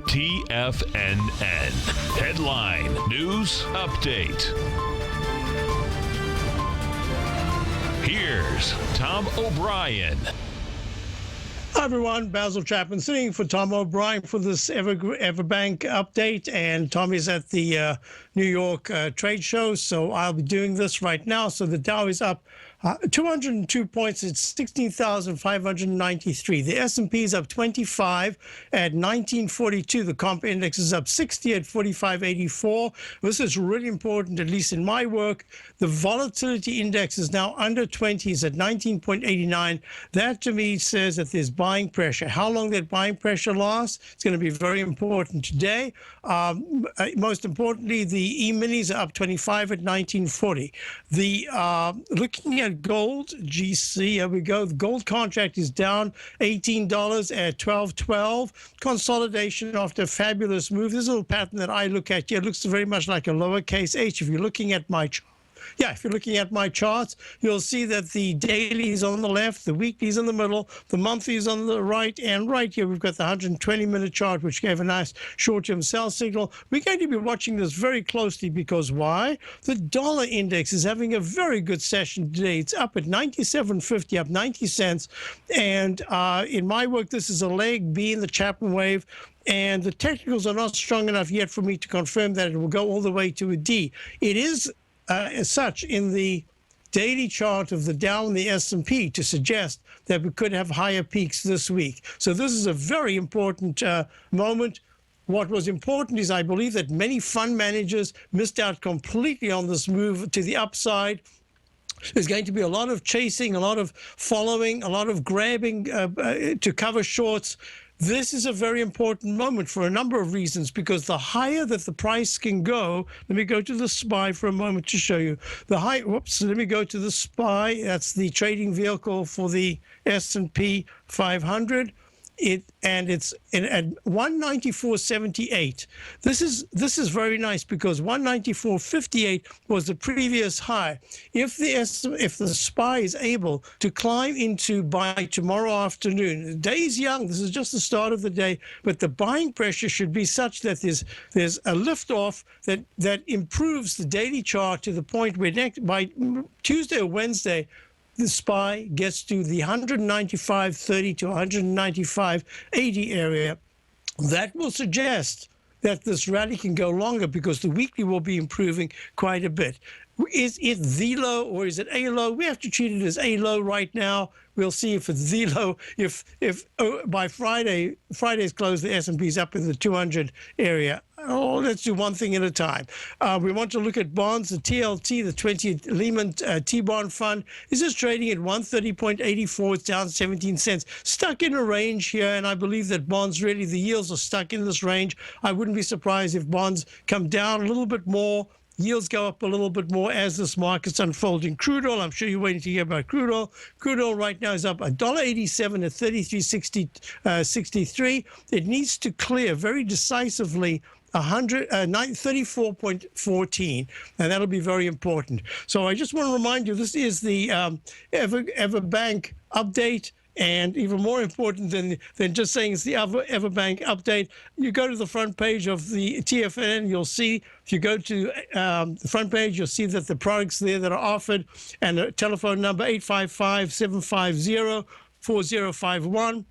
TFNN. Headline News Update. Here's Tom O'Brien. Hi everyone, Basil Chapman sitting for Tom O'Brien for this Everbank update, and Tom is at the New York trade show, so I'll be doing this right now. So the Dow is up 202 points. It's 16,593. The S&P is up 25 at 1942. The comp index is up 60 at 4584. This is really important, at least in my work. The volatility index is now under 20. It's at 19.89. That to me says that there's buying pressure. How long that buying pressure lasts, it's going to be very important today. Most importantly, the E-minis are up 25 at 1940. Looking at gold, GC, here we go. The gold contract is down $18 at 12.12. Consolidation after a fabulous move. This is a little pattern that I look at here. It looks very much like a lowercase h. If you're looking at my chart, if you're looking at my charts, you'll see that the daily is on the left, the weekly is in the middle, the monthly is on the right, and right here we've got the 120-minute chart, which gave a nice short-term sell signal. We're going to be watching this very closely because why? The dollar index is having a very good session today. It's up at 97.50, up 90 cents, and in my work, this is a leg B in the Chapman wave. And the technicals are not strong enough yet for me to confirm that it will go all the way to a D. It is as such in the daily chart of the Dow and the S&P to suggest that we could have higher peaks this week. So this is a very important moment. What was important is I believe that many fund managers missed out completely on this move to the upside. There's going to be a lot of chasing, a lot of following, a lot of grabbing to cover shorts. This is a very important moment for a number of reasons, because the higher that the price can go, let me go to the SPY for a moment to show you. Let me go to the SPY. That's the trading vehicle for the S&P 500. It's at 194.78. This is very nice because 194.58 was the previous high. If the SPY is able to climb into by tomorrow afternoon, the day is young. This is just the start of the day, but the buying pressure should be such that there's a lift off that improves the daily chart to the point where by Tuesday or Wednesday, the SPY gets to the 195.30 to 195.80 area. That will suggest that this rally can go longer because the weekly will be improving quite a bit. Is it the low or is it a low? We have to treat it as a low right now. We'll see if it's the low. If by Friday's close, the S&P is up in the 200 area. Oh, let's do one thing at a time. We want to look at bonds. The TLT, the 20th Lehman T-bond fund, is just trading at 130.84. It's down 17 cents. Stuck in a range here, and I believe that bonds really, the yields are stuck in this range. I wouldn't be surprised if bonds come down a little bit more. Yields go up a little bit more as this market's unfolding. Crude oil, I'm sure you're waiting to hear about crude oil. Crude oil right now is up $1.87 at 33.63. It needs to clear very decisively 34.14, and that'll be very important. So I just want to remind you, this is the Everbank update. And even more important than just saying it's the Everbank update, you go to the front page of the TFN, you'll see, if you go to the front page, you'll see that the products there that are offered, and a telephone number 855-750-4051,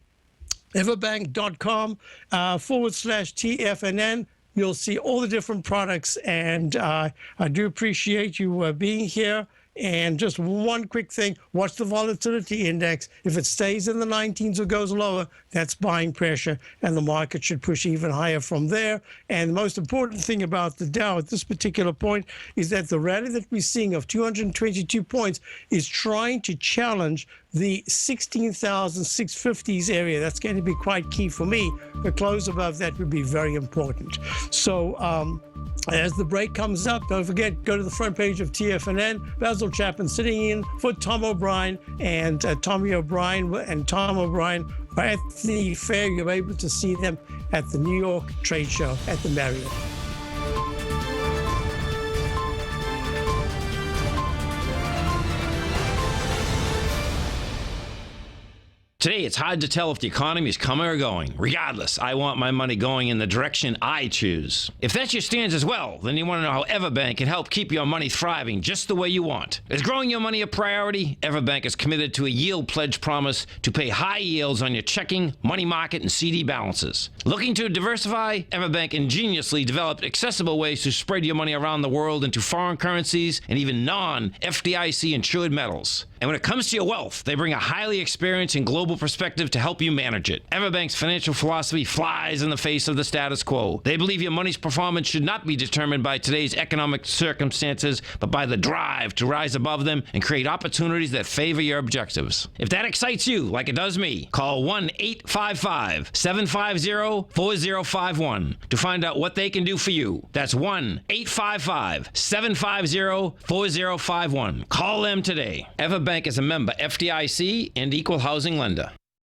everbank.com /TFNN. You'll see all the different products, and I do appreciate you being here. And just one quick thing, watch the volatility index. If it stays in the 19s or goes lower, that's buying pressure, and the market should push even higher from there. And the most important thing about the Dow at this particular point is that the rally that we're seeing of 222 points is trying to challenge the 16,650s area. That's going to be quite key for me. A close above that would be very important. So as the break comes up, don't forget, go to the front page of TFNN. Basil Chapman sitting in for Tom O'Brien, and Tommy O'Brien and Tom O'Brien are at the fair. You're able to see them at the New York trade show at the Marriott. Today, it's hard to tell if the economy is coming or going. Regardless, I want my money going in the direction I choose. If that's your stance as well, then you want to know how Everbank can help keep your money thriving just the way you want. Is growing your money a priority? Everbank is committed to a yield pledge promise to pay high yields on your checking, money market, and CD balances. Looking to diversify? Everbank ingeniously developed accessible ways to spread your money around the world into foreign currencies and even non-FDIC insured metals. And when it comes to your wealth, they bring a highly experienced and global perspective to help you manage it. Everbank's financial philosophy flies in the face of the status quo. They believe your money's performance should not be determined by today's economic circumstances, but by the drive to rise above them and create opportunities that favor your objectives. If that excites you, like it does me, call 1-855-750-4051 to find out what they can do for you. That's 1-855-750-4051. Call them today. Everbank is a member FDIC and equal housing lender.